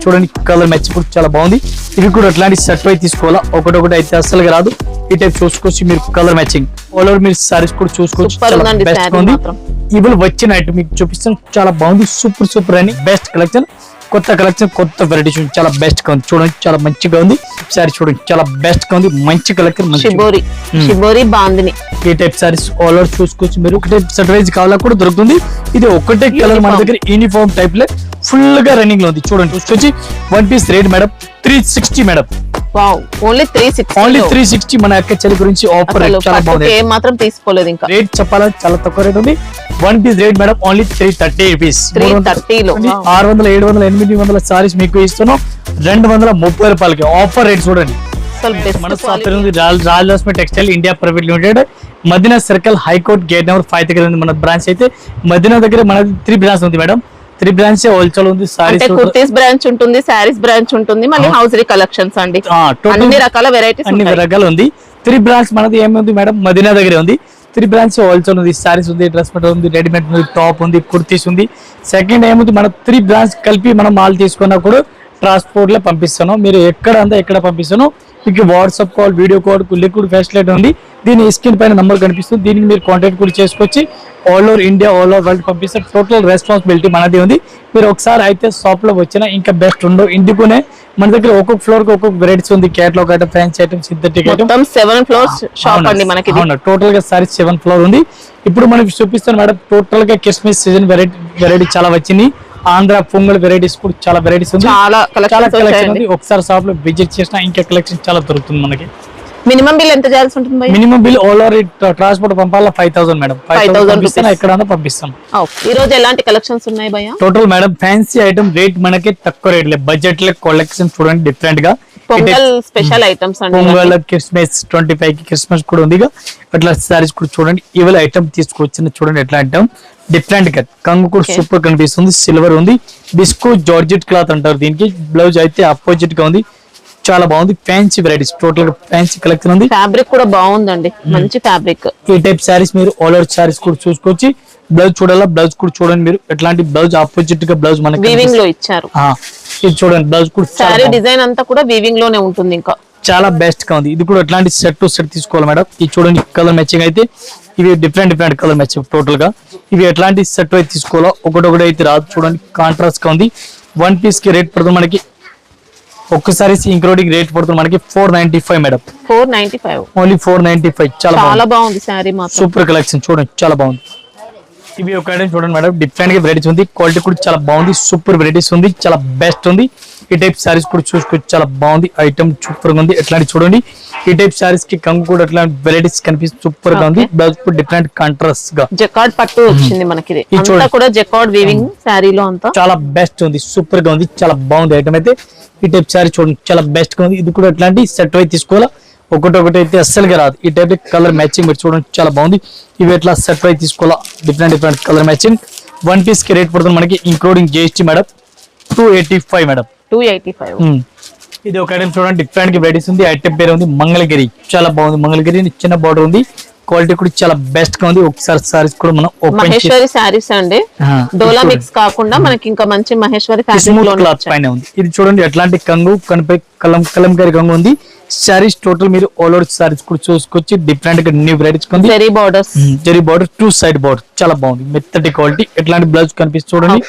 చూడండి colour match కూడా చాలా బాగుంది. ఇవి కూడా అట్లాంటి సెట్ అయి తీసుకోవాలా, ఒకటొకటి అయితే అస్సలుగా రాదు. ఈ టైప్ చూసుకోవచ్చు మీరు కలర్ మ్యాచింగ్ ఆల్ ఓవర్ మీరు సారీస్ కూడా చూసుకోవచ్చు. చాలా బెస్ట్ గా ఉంది. ఇవి వచ్చిన ఐటమ్ మీకు చూపిస్తాను, చాలా బాగుంది. సూపర్ సూపర్ అని బెస్ట్ కలెక్షన్, కొత్త కలెక్షన్, కొత్త వెరైటీస్ చాలా బెస్ట్ గా ఉంది. చూడండి చాలా మంచిగా ఉంది. సారీ చూడండి చాలా బెస్ట్ గా ఉంది. మంచి కలెక్షన్, షిబోరి బాందిని ఈ టైప్ సారీస్ ఆల్ ఓవర్ చూసుకోవచ్చు మీరు. ఒకటే సెట్ వైజ్ కావాలా కూడా దొరుకుతుంది. ఇది ఒకటే కలర్ మన దగ్గర యూనిఫామ్ టైప్ లో ఫుల్ గా రన్నింగ్ లో ఉంది. చూడండి చూసుకొచ్చి one piece rate madam 360 madam. Only 360 మన అక్క చెల్లి గురించి ఆఫర్ చాలా బాగుంది. మాత్రం తీసుకోలేదు ఇంకా. రేట్ చెప్పాలా చాలా తక్కువ రేట్ ఉంది. One piece rate madam only 330 rupees. 330 లో 600 700 800 సారీస్ మీకు ఇస్తున్నాం 230 రూపాయలకి ఆఫర్ రేట్. చూడండి మన Rajalakshmi textile India private limited, Madina circle, high court gate number 5 దగ్గర ఉంది మన బ్రాంచ్. అయితే మదీనా దగ్గర మనది 3 బ్రాంచ్ ఉంది మేడం. 3 బ్రాంచ్ హోల్సేల్ ఉంది. సారీస్ కుర్తీస్ బ్రాంచ్ ఉంటుంది, సారీస్ బ్రాంచ్ ఉంటుంది, మళ్ళీ హౌజరీ కలెక్షన్స్ అండి. అన్ని రకాల వెరైటీస్, అన్ని రకాలు ఉంది. 3 బ్రాంచ్ మనది ఏముంది మేడం, మదీనా దగ్గర ఉంది. 3 బ్రాంచ్ హోల్సేల్ ఉంది. సారీస్ ఉంది, డ్రెస్ మెటీరియల్ ఉంది, రెడీమేడ్ ఉంది, టాప్ ఉంది, కుర్తీస్ ఉంది. సెకండ్ ఏముంది మన 3 బ్రాంచ్ కలిపి మనం మాల్ తీసుకున్నా కూడా ట్రాన్స్పోర్ట్ లో పంపిస్తాను. మీరు ఎక్కడ పంపిస్తాను మీకు WhatsApp call, video call, liquid facility ఉంది. దీని స్క్రీన్ పైన నంబర్ కనిపిస్తుంది. దీనికి మీరు కాంటాక్ట్ కూడా చేసుకొచ్చి all over India, all over world పంపిస్తారు. టోటల్ రెస్పాన్సిబిలిటీ మనది ఉంది. మీరు ఒకసారి అయితే షాప్ లో వచ్చినా ఇంకా బెస్ట్ ఉండవు. ఇందుకునే మన దగ్గర ఒక్కొక్క ఫ్లోర్ కి ఒక్కొక్క వెరైటీస్ ఉంది. Catalogue item, fancy item, synthetic item, 7 floors shop అండి మనకి. టోటల్ గా సారీ 7 ఫ్లోర్ ఉంది. ఇప్పుడు మనకి చూపిస్తాను మేడం. టోటల్ గా క్రిస్మస్ సీజన్ వెరైటీ చాలా వచ్చింది. ఆంధ్ర పొంగల్ వెరైటీస్ కూడా చాలా వెరైటీస్ ఉంది. చాలా కలెక్షన్ ఉంది. ఒకసారి షాప్ లో విజిట్ చేసినా ఇంకా కలెక్షన్ చాలా దొరుకుతుంది మనకి. మినిమం బిల్ ఎంత చేయాల్సి ఉంటుంది? Minimum bill all over transport పంపాలా 5000 మేడం. 5000 ఎక్కడ పంపిస్తాం. ఈ రోజు ఎలాంటి కలెక్షన్స్ ఉన్నాయి భయ్యా? Total madam fancy item rate మనకి తక్కువ రేట్ లే, బడ్జెట్ లో కలెక్షన్ చూడండి డిఫరెంట్ గా. పొంగల్ స్పెషల్ ఐటమ్స్ అండి. పొంగల్ క్రిస్మస్ 25 కి క్రిస్మస్ కూడా ఉంది. అట్లా సారీస్ కూడా చూడండి. ఇవాళ ఐటమ్ తీసుకొచ్చిన చూడండి ఎట్లా ఐటమ్ డిఫరెంట్ గా. కంగు కూడా సూపర్ కనిపిస్తుంది. సిల్వర్ ఉంది. బిస్కో జార్జెట్ క్లాత్ అంటారు దీనికి. బ్లౌజ్ అయితే అపోజిట్ గా ఉంది. చాలా బాగుంది. ఫ్యాన్సీ వెరైటీస్ టోటల్ గా ఫ్యాన్సీ కలెక్షన్ ఉంది. ఫ్యాబ్రిక్ కూడా బాగుందండి, మంచి ఫ్యాబ్రిక్. ఈ టైప్ సారీస్ మీరు ఆల్ ఓవర్ సారీస్ కూడా చూసుకోవచ్చు. బ్లౌజ్ చూడాలా, బ్లౌజ్ కూడా చూడండి మీరు. ఎట్లాంటి బ్లౌజ్ ఆపోజిట్ గా బ్లౌజ్ మనకి వీవింగ్ లో ఇచ్చారు. ఇది చూడండి బ్లౌజ్ కూడా సారీ డిజైన్ అంతా కూడా వీవింగ్ లోనే ఉంటుంది. ఇంకా చాలా బెస్ట్ గా ఉంది. ఇది కూడా ఎట్లాంటి సెట్ టు సెట్ తీసుకోవాలి మేడం. ఇది చూడండి కలర్ మ్యాచింగ్ అయితే ఇవి డిఫరెంట్ కలర్ మ్యాచింగ్ టోటల్ గా. ఇవి ఎట్లాంటి సెట్ అయితే తీసుకోవాలో ఒకటొకటి అయితే రాదు. చూడండి కాంట్రాస్ట్ గా ఉంది. వన్ పీస్ కి రేట్ పడుతుంది మనకి ఒక్కసారి ఇంక్లూడింగ్ రేట్ పడుతుంది మనకి 495 మేడం. 495 ఓన్లీ 495. చాలా బాగుంది సారీ మాత్రం. సూపర్ కలెక్షన్ చూడండి చాలా బాగుంది. ఇవి ఒక ఐటమ్ చూడండి మేడం, డిఫరెంట్ గా వెరైటీస్ ఉంది. క్వాలిటీ కూడా చాలా బాగుంది. సూపర్ వెరైటీస్ ఉంది. చాలా బెస్ట్ ఉంది. ఈ టైప్ సారీస్ కూడా చూసుకోవచ్చు. చాలా బాగుంది. ఐటమ్ సూపర్ గా ఉంది. ఎట్లాంటి చూడండి ఈ టైప్ సారీస్ కి కంగు కూడా ఎట్లాంటి వెరైటీస్ కనిపిస్తుంది. సూపర్ గా ఉంది. బ్లౌజ్ కూడా డిఫరెంట్ కాంట్రాస్ట్ గా జకార్డ్ పట్టు వచ్చింది మనకి. అంతా కూడా జకార్డ్ వీవింగ్ సారీలో అంతా చాలా బెస్ట్ ఉంది. సూపర్ గా ఉంది. చాలా బాగుంది ఐటమ్ అయితే. ఈ టైప్ సారీ చూడండి చాలా బెస్ట్ గా ఉంది. ఇది కూడా ఎట్లాంటి సెట్ అయితే తీసుకోవాలా, ఒకటి అయితే అస్సలుగా రాదు. ఈ టైప్ కలర్ మ్యాచింగ్ మీరు చూడండి చాలా బాగుంది. ఇవి ఎట్లా సెట్ అయితే తీసుకోవాలా, different colour matching. One piece కి రేట్ పడుతుంది మనకి ఇంక్లూడింగ్ జిఎస్టీ మేడం 285 మేడం. 285. ఇది ఒక ఐటమ్ చూడండి డిఫరెంట్ గా వెరైటీస్ ఉంది. ఐటమ్ పేరు ఉంది మంగళగిరి. చాలా బాగుంది. మంగళగిరి చిన్న బార్డర్ ఉంది. క్వాలిటీ కూడా చాలా బెస్ట్ గా ఉంది. ఒకసారి సారీస్ కూడా మనం మహేశ్వరి సారీస్ అండి. డోలా మిక్స్ కాకుండా మనకి ఇంకా మంచి మహేశ్వరి క్లాత్ పైన ఉంది. ఇది చూడండి ఎట్లాంటి కంగు కలంకారీ కంగు ఉంది. సారీస్ టోటల్ మీరు ఆల్ ఓవర్ సారీస్ కూడా చూసుకొచ్చి డిఫరెంట్ గా న్యూ వెరైటీస్ ఉంది. జరీ బార్డర్ 2 సైడ్ బార్డర్ చాలా బాగుంది. మెత్తటి క్వాలిటీ. ఎట్లాంటి బ్లౌజ్ కనిపిస్తుంది చూడండి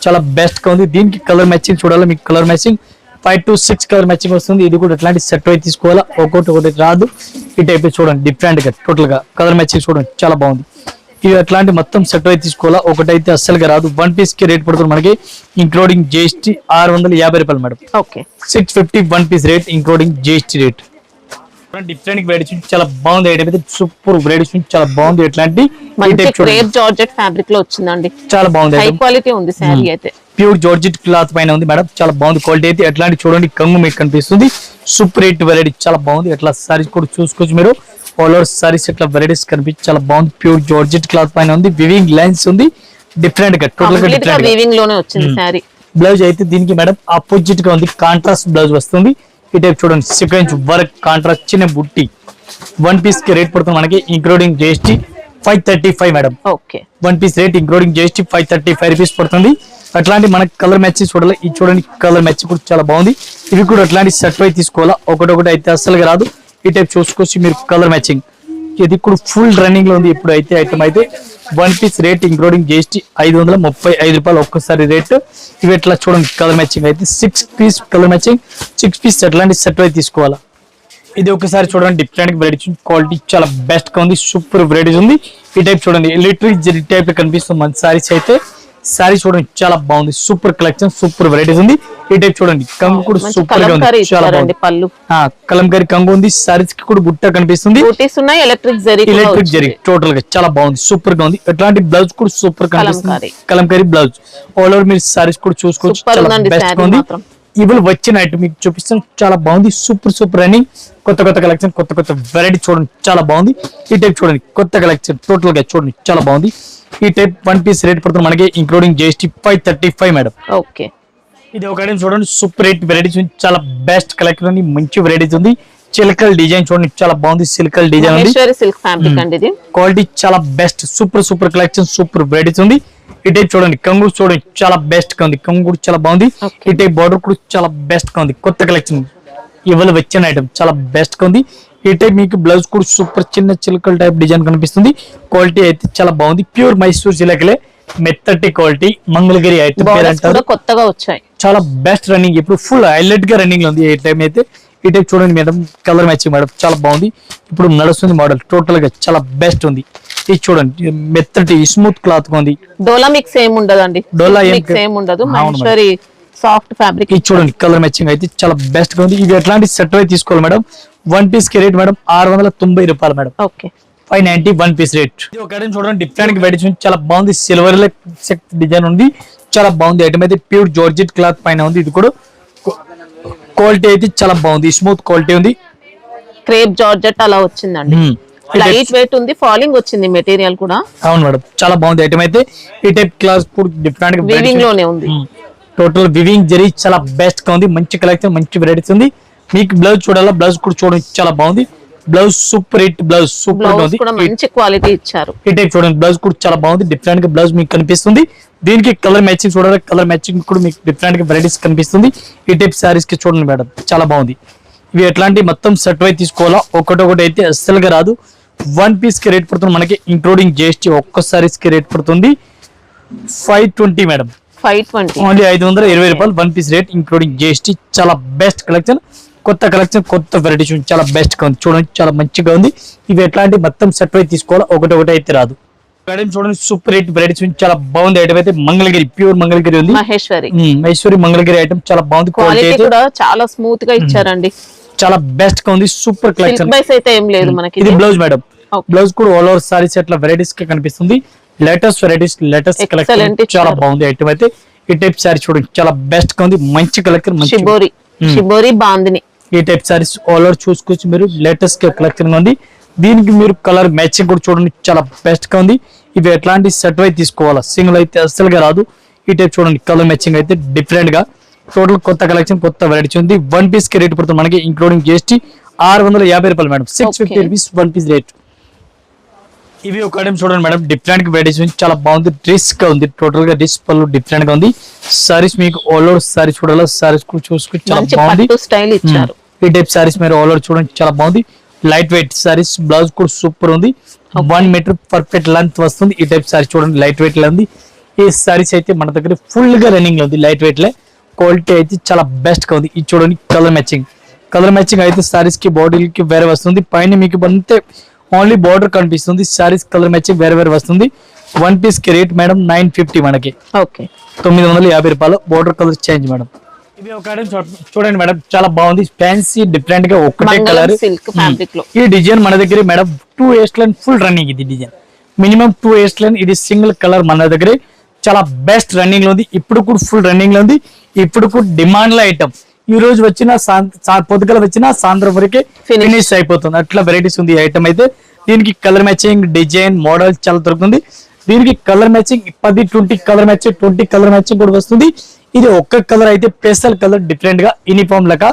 చాలా బెస్ట్ గా ఉంది. దీనికి కలర్ మ్యాచింగ్ చూడాలి. మీకు colour matching 5 to 6 colour matching వస్తుంది. ఇది కూడా ఎట్లాంటి సెట్ అయితే తీసుకోవాలా, ఒకటి రాదు. ఈ టైప్ చూడండి డిఫరెంట్ గా టోటల్ గా కలర్ మ్యాచింగ్ చూడండి చాలా బాగుంది. ఇవి అట్లాంటి మొత్తం సెట్ అయితే తీసుకోవాలా, ఒకటైతే అస్సలుగా రాదు. వన్ పీస్ కి రేట్ పడుతుంది మనకి ఇంక్లూడింగ్ జిఎస్టీ 650 రూపాయలు madam. 650 one piece rate including GST rate. Different varieties చాలా బాగుంది. ఐటమ్ అయితే సూపర్ వెరైటీస్ చాలా బాగుంది. ఎట్లాంటి క్రేప్ జార్జెట్ ఫ్యాబ్రిక్ లో వచ్చిందండి. చాలా బాగుంది. హై క్వాలిటీ ఉంది సారీ అయితే. ప్యూర్ జార్జెట్ క్లాత్ పైన ఉంది మేడం. చాలా బాగుంది క్వాలిటీ అయితే. ఎట్లాంటి చూడండి కంగు మీకు కనిపిస్తుంది. సూపర్ హిట్ వెరైటీ చాలా బాగుంది. ఎట్లా సారీస్ కూడా చూసుకోవచ్చు మీరు. ఆల్ ఓవర్ సారీస్ ఇట్లా వెరైటీస్ కనిపించి చాలా బాగుంది. ప్యూర్ జార్జెట్ క్లాత్ పైన ఉంది. వివింగ్ లైన్స్ ఉంది. డిఫరెంట్ గా టోటల్ గా డిఫరెంట్ వివింగ్ లోనే వచ్చింది సారీ. బ్లౌజ్ అయితే దీనికి మేడం ఆపోజిట్ గా ఉంది. కాంట్రాస్ట్ బ్లౌజ్ వస్తుంది. ఈ టైప్ చూడండి సీక్వెన్స్ వర్క్ కాంట్రాస్ట్ చిన్న బుట్టి. వన్ పీస్ కి రేట్ పడుతుంది మనకి including GST 535 madam. Okay. One piece rate including GST 535 rupees పడుతుంది. అట్లాంటి మనకి కలర్ మ్యాచింగ్ చూడాలి. ఇది చూడండి కలర్ మ్యాచింగ్ కూడా చాలా బాగుంది. ఇవి కూడా అట్లాంటి సెట్ వై తీసుకోవాలా, ఒకటొకటి అయితే అస్సలుగా రాదు. ఈ టైప్ చూసుకోవచ్చు మీరు కలర్ మ్యాచింగ్. ఇది కూడా ఫుల్ రన్నింగ్ లో ఉంది ఇప్పుడు అయితే ఐటమ్ అయితే. One piece rate including GST 535 రూపాయలు ఒక్కసారి రేట్. ఇవి ఎట్లా చూడండి కలర్ మ్యాచింగ్ అయితే 6 పీస్ కలర్ మ్యాచింగ్, 6 పీస్ అట్లాంటి సెట్ వై తీసుకోవాలా. ఇది ఒకసారి చూడండి డిఫరెంట్ వెరైటీస్, క్వాలిటీ చాలా బెస్ట్ గా ఉంది, సూపర్ వెరైటీస్ ఉంది. ఈ టైప్ చూడండి ఎలక్ట్రిక్ జెరీ టైప్ లో కనిపిస్తుంది మన సారీస్ అయితే. సారీ చూడండి చాలా బాగుంది, సూపర్ కలెక్షన్, సూపర్ వెరైటీస్ ఉంది. ఈ టైప్ చూడండి కంగు కూడా సూపర్ గా ఉంది, చాలా బాగుంది. కలంకారీ కంగు ఉంది. సారీస్ కి కూడా బుట్ట కనిపిస్తుంది, ఎలక్ట్రిక్ జెరీ టోటల్ గా చాలా బాగుంది, సూపర్ గా ఉంది. ఎట్లాంటి బ్లౌజ్ కూడా సూపర్ కనిపిస్తుంది, కలంకారీ బ్లౌజ్. ఆల్ ఓవర్ మీరు సారీస్ కూడా చూసుకోవచ్చు, చాలా బెస్ట్ గా ఉంది. ఇవి వచ్చిన ఐటమ్ మీకు చూపిస్తాను, చాలా బాగుంది, సూపర్ సూపర్ రన్నింగ్. కొత్త కొత్త కలెక్షన్, కొత్త కొత్త వెరైటీ చూడండి చాలా బాగుంది. ఈ టైప్ చూడండి కొత్త కలెక్షన్ టోటల్ గా చూడండి చాలా బాగుంది. ఈ టైప్ వన్ పీస్ రేట్ పడుతుంది మనకి ఇంక్లూడింగ్ GST 535 మేడం. ఓకే, ఇది ఒక ఐటమ్ చూడండి సూపర్ రేట్ వెరైటీస్ ఉంది, చాలా బెస్ట్ కలెక్షన్ ఉంది, మంచి వెరైటీస్ ఉంది. చిలకల్ డిజైన్ చూడండి చాలా బాగుంది, సిల్కల్ డిజైన్ ఉంది, సిల్క్ ఫ్యాబ్రిక్ అండి ఇది. క్వాలిటీ చాలా best, super super collection, super varieties ఉంది. ఈ టైప్ చూడండి కంగు చూడండి చాలా బెస్ట్ గా ఉంది, కంగు కూడా చాలా బాగుంది. ఈ టైప్ బార్డర్ కూడా చాలా బెస్ట్ గా ఉంది, కొత్త కలెక్షన్ ఇవాళ వచ్చిన ఐటమ్ చాలా బెస్ట్ గా ఉంది. ఈ టైప్ మీకు బ్లౌజ్ కూడా సూపర్ చిన్న చిలకల్ టైప్ డిజైన్ కనిపిస్తుంది. క్వాలిటీ అయితే చాలా బాగుంది, ప్యూర్ మైసూర్ సిలకలే, మెత్తటి క్వాలిటీ, మంగళగిరి ఐటమ్ పేరు అంటారు. కొత్తగా వచ్చాయి, చాలా బెస్ట్ రన్నింగ్, ఇప్పుడు ఫుల్ హైలైట్ గా రన్నింగ్ లో ఉంది ఈ టైం అయితే. ఈ టైప్ చూడండి మేడం కలర్ మ్యాచింగ్ మేడం చాలా బాగుంది, ఇప్పుడు నడుస్తుంది మోడల్ టోటల్ గా చాలా బెస్ట్ ఉంది. ఇది చూడండి మెత్తటి స్మూత్ క్లాత్ గా ఉంది, డోలా మిక్స్ ఏం ఉండదండి, డోలా మిక్స్ ఏం ఉండదు, మహేశ్వరి సాఫ్ట్ ఫ్యాబ్రిక్. ఇది చూడండి కలర్ మ్యాచింగ్ అయితే చాలా బెస్ట్ గా ఉంది. ఇవి ఎట్లాంటి సెట్ అయి తీసుకోవాలి మేడం. వన్ పీస్ కి రేట్ మేడం 690 రూపాయలు madam. Okay, 590 one piece rate. ఇది ఒక ఐటమ్ చూడండి డిఫరెంట్ వెరైటీస్ ఉంది, చాలా బాగుంది, సిల్వర్ డిజైన్ ఉంది, చాలా బాగుంది. ఐటమ్ అయితే ప్యూర్ జార్జెట్ క్లాత్ పైన ఉంది. ఇది కూడా క్వాలిటీ అయితే చాలా బాగుంది, స్మూత్ క్వాలిటీ ఉంది, క్రేప్ జార్జెట్ అలా వచ్చిందండి. లైట్ వెయిట్ ఉంది, ఫాలింగ్ వచ్చింది మెటీరియల్ కూడా. అవును మేడం చాలా బాగుంది ఐటమ్ అయితే. ఈ టైప్ క్లాస్ డిఫరెంట్ గా వీవింగ్ లోనే ఉంది, టోటల్ వివింగ్ జరీ చాలా బెస్ట్ గా ఉంది, మంచి కలెక్షన్, మంచి వెరైటీస్ ఉంది. మీకు బ్లౌజ్ చూడాలా, బ్లౌజ్ కూడా చూడండి చాలా బాగుంది, blouse super hit blouse, super గా ఉంది, మంచి క్వాలిటీ ఇచ్చారు. ఈ టైప్ చూడండి బ్లౌజ్ కూడా చాలా బాగుంది, డిఫరెంట్ గా బ్లౌజ్ మీకు కనిపిస్తుంది. దీనికి కలర్ మ్యాచింగ్ చూడాలి, కలర్ మ్యాచింగ్ కూడా మీకు డిఫరెంట్ గా వెరైటీస్ కనిపిస్తుంది. ఈ టైప్ సారీస్ కి చూడండి మేడం చాలా బాగుంది. ఇవి ఎట్లాంటి మొత్తం సెట్ వై తీసుకోవాలా, ఒకటొకటి అయితే అస్సలుగా రాదు. వన్ పీస్ కి రేట్ పడుతుంది మనకి ఇంక్లూడింగ్ GST ఒక్క సారీస్ కి రేట్ పడుతుంది 520 మేడం. 520 ఓన్లీ 520 రూపాయలు one piece rate including GST. చాలా బెస్ట్ కలెక్షన్, కొత్త కలెక్షన్, కొత్త వెరైటీస్ చాలా బెస్ట్ గా ఉంది, చూడండి చాలా మంచిగా ఉంది. ఇవి ఎట్లాంటి మొత్తం సెట్ వై తీసుకోవాలా, ఒకటొకటి అయితే రాదు. చూడండి సూపర్ రేట్ వెరైటీస్ చాలా బాగుంది. ఐటమ్ అయితే మంగళగిరి, ప్యూర్ మంగళగిరి ఉంది, మహేశ్వరి మంగళగిరి ఐటమ్ చాలా బాగుంది, క్వాలిటీ కూడా చాలా స్మూత్ గా ఇచ్చారండి, చాలా బెస్ట్ గా ఉంది, సూపర్ కలెక్షన్. అయితే ఏం లేదు మనకి. ఇది బ్లౌజ్ మేడం, బ్లౌజ్ కూడా ఆల్ ఓవర్ సారీస్ అట్లా వెరైటీస్ గా కనిపిస్తుంది, లేటెస్ట్ వెరైటీస్, లేటెస్ట్ కలెక్షన్ చాలా బాగుంది ఐటమ్ అయితే. ఈ టైప్ సారీ చూడండి చాలా బెస్ట్ గా ఉంది, మంచి కలెక్షన్, షిబోరి బాందిని. ఈ టైప్ సారీస్ ఆల్ ఓవర్ చూసుకోవచ్చు మీరు, లేటెస్ట్ కలెక్షన్ గా ఉంది. దీనికి మీరు కలర్ మ్యాచింగ్ కూడా చూడండి చాలా బెస్ట్ గా ఉంది. ఇవి ఎట్లాంటి సెట్ వై తీసుకోవాలా, సింగిల్ అయితే అస్సలుగా రాదు. ఈ టైప్ చూడండి కలర్ మ్యాచింగ్ అయితే డిఫరెంట్ గా, టోటల్ కొత్త కలెక్షన్, కొత్త వెరైటీ ఉంది. వన్ పీస్ కి రేట్ పడుతుంది మనకి ఇంక్లూడింగ్ GST 650 రూపాయలు madam, 650 rupees one piece rate. ఇవి ఒక ఐటమ్ చూడండి మేడం డిఫరెంట్ వెరైటీస్ ఉంది, చాలా బాగుంది, డ్రెస్ గా ఉంది, టోటల్ గా డ్రెస్ పళ్ళు డిఫరెంట్ గా ఉంది. సారీస్ మీకు ఆల్ ఓవర్ సారీస్ చూడాలి, సారీస్ కూడా చూసుకుని చాలా బాగుంది, స్టైల్ ఇచ్చారు. ఈ టైప్ సారీస్ మీరు ఆల్ ఓవర్ చూడండి చాలా బాగుంది, లైట్ వెయిట్ సారీస్, బ్లౌజ్ కూడా సూపర్ ఉంది, 1 మీటర్ పర్ఫెక్ట్ లెంత్ వస్తుంది. ఈ టైప్ సారీ చూడండి లైట్ వెయిట్ లో ఉంది. ఈ సారీస్ అయితే మన దగ్గర ఫుల్ గా రన్నింగ్ లో ఉంది, లైట్ వెయిట్ లే, క్వాలిటీ అయితే చాలా బెస్ట్ గా ఉంది. ఇది చూడండి కలర్ మ్యాచింగ్, కలర్ మ్యాచింగ్ అయితే సారీస్ కి బాడీకి వేరే వస్తుంది, పైన మీకు అంతే ఓన్లీ బార్డర్ కనిపిస్తుంది, సారీస్ కలర్ మ్యాచింగ్ వేరే వేరే వస్తుంది. వన్ పీస్ కి రేట్ మేడం 950 మనకి, 950 రూపాయలు, బార్డర్ కలర్ చేంజ్ మేడం. ఇది ఒక ఐటమ్ చూడండి మేడం చాలా బాగుంది, ఫ్యాన్సీ డిఫరెంట్ గా ఒకటే కలర్. ఈ డిజైన్ మన దగ్గర madam 2 years line full running, ఇది డిజైన్ మినిమం 2 years లైన్, ఇది సింగిల్ కలర్ మన దగ్గర చాలా బెస్ట్ రన్నింగ్ లో ఉంది, ఇప్పుడు కూడా ఫుల్ రన్నింగ్ లో ఉంది, ఇప్పుడు కూడా డిమాండ్ లో ఐటమ్. ఈ రోజు వచ్చిన పొద్దుగల వచ్చిన సాయంత్రం వరకే ఫినిష్ అయిపోతుంది, అట్లా వెరైటీస్ ఉంది ఐటమ్ అయితే. దీనికి కలర్ మ్యాచింగ్, డిజైన్, మోడల్ చాలా దొరుకుతుంది. దీనికి colour matching 10-20 colour matching, 20 colour matching కూడా వస్తుంది. ఇది ఒక్క కలర్ అయితే పేస్టల్ కలర్, డిఫరెంట్ గా యూనిఫామ్ లెక్క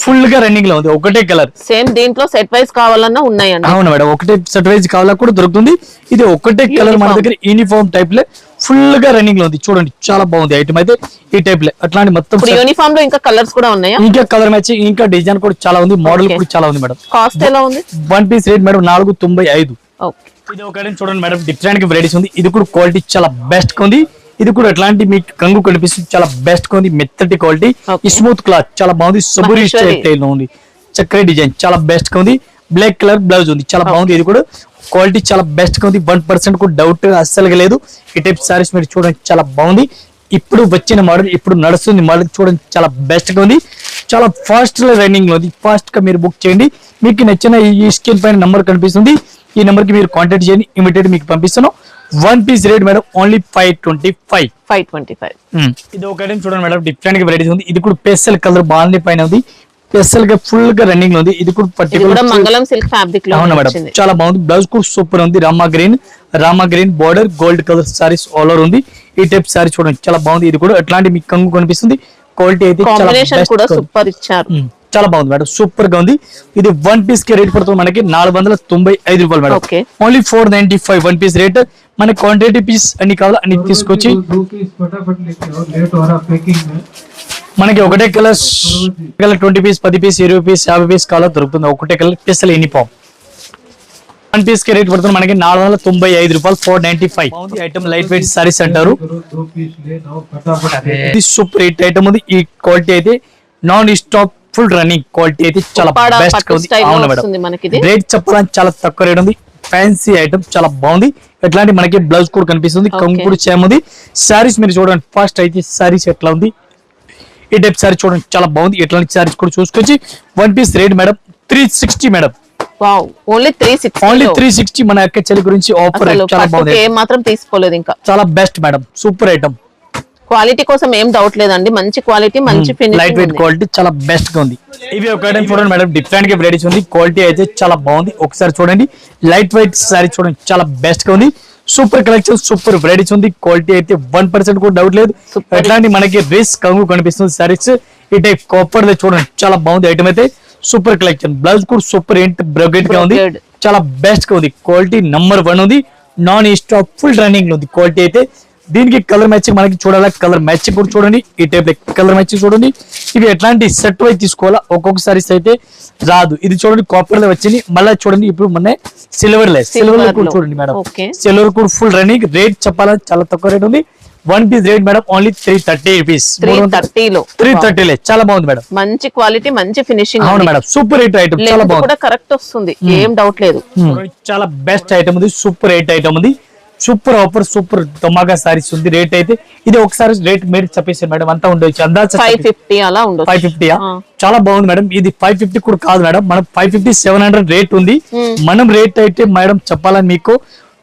ఫుల్ గా రన్నింగ్ లో ఉంది, ఒకటే కలర్. సేమ్ దీంట్లో సెట్ వైజ్ కావాలన్నా ఉన్నాయండి. అవును మేడం, ఒకటే సెట్ వైజ్ కావాలన్నా కూడా దొరుకుతుంది. ఇది ఒకటే కలర్ మన దగ్గర యూనిఫామ్ టైప్ లో ఫుల్ గా రన్నింగ్ లో ఉంది చూడండి, చాలా బాగుంది ఐటమ్ అయితే ఈ టైప్ లో. అట్లాంటి మొత్తం ఇప్పుడు యూనిఫామ్ లో ఇంకా కలర్స్ కూడా ఉన్నాయా? ఇంకా కలర్ మ్యాచింగ్, ఇంకా డిజైన్ కూడా చాలా ఉంది, మోడల్ Okay. కూడా చాలా ఉంది మేడం. కాస్ట్ ఎలా ఉంది? One piece rate madam 495. Okay, ఇది ఒక ఐటమ్ చూడండి మేడం, డిఫరెంట్ వెరైటీస్ ఉంది. ఇది కూడా క్వాలిటీ చాలా బెస్ట్ గా ఉంది. ఇది కూడా ఎట్లాంటి మీకు కంగు కనిపిస్తుంది, చాలా బెస్ట్ గా ఉంది, మెత్తటి క్వాలిటీ, Okay. స్మూత్ క్లాత్, చాలా బాగుంది. సబూరి మహేశ్వరి. స్టైల్ లో ఉంది, చక్కటి డిజైన్, చాలా బెస్ట్ గా ఉంది. బ్లాక్ కలర్ బ్లౌజ్ ఉంది, చాలా బాగుంది. ఇది కూడా క్వాలిటీ చాలా బెస్ట్ గా ఉంది, 1% కూడా డౌట్ అస్సలు లేదు. ఈ టైప్ సారీస్ మీరు చూడండి, చాలా బాగుంది. ఇప్పుడు వచ్చిన మోడల్, ఇప్పుడు నడుస్తుంది మోడల్ చూడండి, చాలా బెస్ట్ గా ఉంది. చాలా ఫాస్ట్ రన్నింగ్ లో ఉంది, ఫాస్ట్ గా మీరు బుక్ చేయండి. మీకు నచ్చిన ఈ స్క్రీన్ పైన నంబర్ కనిపిస్తుంది, ఈ నంబర్ కి మీరు కాంటాక్ట్ చేయండి, ఇమీడియట్ మీకు పంపిస్తాను. One piece rate madam only 525. 525. ఇది ఒక ఐటమ్ చూడండి మేడం, డిఫరెంట్ గా వెరైటీస్ ఉంది. ఇది కూడా పేస్టల్ కలర్ బాగుంది, పైన ఉంది పేస్టల్ గా ఫుల్ గా రన్నింగ్ లో ఉంది. ఇది కూడా ఇది కూడా పర్టికులర్ మంగళం సిల్క్ ఫ్యాబ్రిక్ లో అవునా మేడం, వచ్చింది. చాలా బాగుంది. బ్లౌజ్ కూడా సూపర్ ఉంది, Rama green border, gold colour saris all over ఉంది. ఈ టైప్ సారీ చూడండి, చాలా బాగుంది. ఇది కూడా ఎట్లాంటి మీకు కంగు కనిపిస్తుంది, క్వాలిటీ అయితే చాలా కాంబినేషన్ best కూడా గా ఉంది. సూపర్ ఇచ్చారు. చాలా బాగుంది మేడం, సూపర్ గా ఉంది. ఇది వన్ పీస్ కి రేట్ పడుతుంది మనకి 495 రూపాయలు madam. Okay. Only 495 one piece rate. మన క్వాంటిటీ పీస్ అన్ని కావాలో అన్ని తీసుకొచ్చి दो पीस फटाफट लेके आओ, लेट हो रहा पैकिंग में. మనకి ఒకటే colour 20 piece 10 piece 20 piece 50 piece కావాలో దొరుకుతుంది. ఒకటే colour special uniform one piece కి రేట్ పడుతుంది మనకి 495 రూపాయలు, 495. బాగుంది ఐటమ్, లైట్ వెయిట్ సారీస్ అంటారు. दो पीस ले आओ फटाफट. ఇది సూపర్ హిట్ ఐటమ్ ఉంది. ఈ క్వాలిటీ అయితే non stop full running quality అయితే చాలా ఉప్పాడ బెస్ట్ గా పట్టు ఉంది. స్టైల్ లో అవును వస్తుంది మనకి ఇది. మేడం, రేట్ చెప్పడానికి చాలా తక్కువ రేట్ ఉంది. ఫ్యాన్సీ ఐటమ్ చాలా బాగుంది. ఎట్లాంటి మనకి బ్లౌజ్ కూడా కనిపిస్తుంది, కంగు Okay. కూడా సేమ్ ఉంది. సారీస్ మీరు చూడండి, ఫస్ట్ అయితే సారీస్ ఎట్లా ఉంది, ఈ టైప్ సారీ చూడండి, చాలా బాగుంది. ఎట్లాంటి సారీస్ కూడా చూసుకొచ్చి one piece rate madam 360 madam, wow, only 360. Only 360. మన అక్క చెల్లి గురించి ఆఫర్ అసలు చాలా పట్టుకి బాగుంది, ఏం మాత్రం తీసుకోలేదు ఇంకా. చాలా best madam, super item. Quality కోసం ఏం డౌట్ లేదండి, మంచి క్వాలిటీ, మంచి లైట్ వెయిట్ ఫినిషింగ్. క్వాలిటీ చాలా బెస్ట్ గా ఉంది. ఇవి ఒక ఐటమ్ చూడండి మేడం, డిఫరెంట్ గా వెరైటీస్ ఉంది. క్వాలిటీ అయితే చాలా బాగుంది, ఒకసారి చూడండి. లైట్ వెయిట్ సారీ చూడండి, చాలా బెస్ట్ గా ఉంది. సూపర్ కలెక్షన్, సూపర్ వెరైటీస్ ఉంది. క్వాలిటీ అయితే 1% కూడా డౌట్ లేదు. Super. ఎట్లాంటి మనకి రిస్క్ కంగు కనిపిస్తుంది సారీస్. ఈ టైప్ కాపర్ చూడండి, చాలా బాగుంది ఐటమ్ అయితే. సూపర్ కలెక్షన్, బ్లౌజ్ కూడా సూపర్ బ్రొకెట్ గా ఉంది, Brocade. చాలా బెస్ట్ గా ఉంది. క్వాలిటీ నంబర్ 1 ఉంది, నాన్ స్టాప్ ఫుల్ రన్నింగ్ లో ఉంది. క్వాలిటీ అయితే దీనికి కలర్ మ్యాచింగ్ మనకి చూడాలా, కలర్ మ్యాచింగ్ కూడా చూడండి. ఈ టైప్ కలర్ మ్యాచింగ్ చూడండి. ఇవి ఎట్లాంటి సెట్ వైజ్ తీసుకోవాలా, ఒక్కొక్క సారీస్ అయితే రాదు. ఇది చూడండి కాపర్ లో వచ్చింది. మళ్ళీ చూడండి ఇప్పుడు మన సిల్వర్ లో కూడా లో. చూడండి మేడం, Okay. సిల్వర్ కూడా ఫుల్ రన్నింగ్. రేట్ చెప్పాలని చాలా తక్కువ రేట్ ఉంది. One piece rate madam only 330 rupees. 330 లో 330 చాలా బాగుంది మేడం. మంచి క్వాలిటీ, మంచి ఫినిషింగ్. అవును మేడం, సూపర్ హిట్ ఐటమ్, చాలా బాగుంది. కూడా కరెక్ట్ వస్తుంది, ఏం డౌట్ లేదు. చాలా బెస్ట్ ఐటమ్ ఉంది, సూపర్ హిట్ ఐటమ్ ఉంది. సూపర్ ఆఫర్, సూపర్ ధమాకా సారీస్ ఉంది. రేట్ అయితే ఇది ఒకసారి రేట్ మీరు చెప్పేసారు మేడం, అంతా ఉండొచ్చు అందాజ 550 అలా ఉండదు. 550. చాలా బాగుంది మేడం. ఇది 550 కూడా కాదు మేడం, మనం 550 700 రేట్ ఉంది. మనం రేట్ అయితే మేడం చెప్పాలని మీకు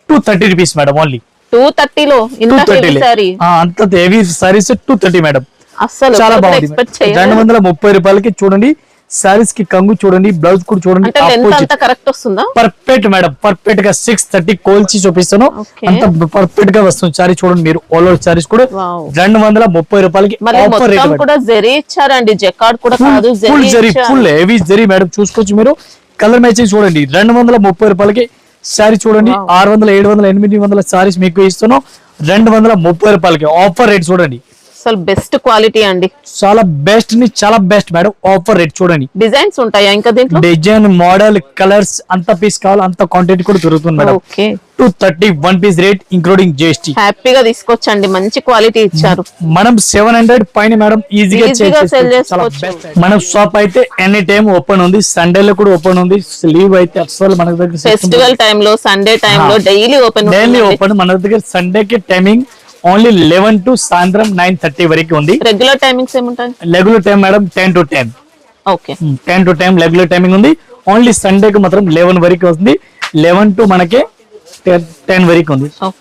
230 రూపీస్ మేడం, ఓన్లీ 230 లో ఇంత 230. సారీ అంత హెవీ సారీస్ 230 మేడం, అస్సలు చాలా బాగుంది. ఎక్స్పెక్ట్ చేయలేదు. 230 రూపాయలకి చూడండి. సారీస్ కి కంగు చూడండి, బ్లౌజ్ కూడా చూడండి. అంటే లెంత్ అంతా కరెక్ట్ వస్తుందా? పర్ఫెక్ట్ మేడం, పర్ఫెక్ట్ గా 630 కోల్చి చూపిస్తాను. Okay. అంత పర్ఫెక్ట్ గా వస్తుంది సారీ చూడండి మీరు. ఆల్ ఓవర్ సారీస్ కూడా Wow. 230 రూపాయలకి మళ్ళీ ఆఫర్ రేట్ మొత్తం కూడా జరీ ఇచ్చారండి, జకార్డ్ కూడా కాదు, ఫుల్ జరీ, ఇచ్చారు. Full heavy zari madam. చూసుకోవచ్చు మీరు. కలర్ మ్యాచింగ్ చూడండి, 230 రూపాయలకి సారీ చూడండి. 600 700 800 సారీస్ మీకు ఇస్తున్నాం 230 రూపాయలకి ఆఫర్ రేట్ చూడండి. అసలు బెస్ట్ క్వాలిటీ అండి, చాలా బెస్ట్ ని, చాలా బెస్ట్ మేడం. ఆఫర్ రేట్ చూడండి. డిజైన్స్ ఉంటాయా ఇంకా దీంట్లో? డిజైన్, మోడల్, కలర్స్ అంత పీస్ కావాలి అంత క్వాంటిటీ కూడా దొరుకుతుంది madam. Okay, 230 one piece rate including GST. హ్యాపీగా తీసుకొచ్చండి, మంచి క్వాలిటీ ఇచ్చారు. మనం 700 పైన మేడం ఈజీగా ఈజీగా sell చేసుకోవచ్చు. మన షాప్ అయితే ఎనీ టైం ఓపెన్ ఉంది, సండేలో కూడా ఓపెన్ ఉంది. లీవ్ అయితే అసలు మన దగ్గర ఫెస్టివల్ టైమ్ లో, సండే టైమ్ లో డైలీ ఓపెన్. Daily open. మన దగ్గర సండే కి టైమింగ్ ఓన్లీ 11 to సాయంత్రం 9:30 వరకు ఉంది. రెగ్యులర్ టైమింగ్స్ ఏముంటాయి? Regular time madam 10 to 10. Okay, 10 to 10 regular timing ఉంది. ఓన్లీ సండే కి మాత్రం 11 వరకు వస్తుంది. 11 to మనకి 10 వరకు ఉంది. ఓకే.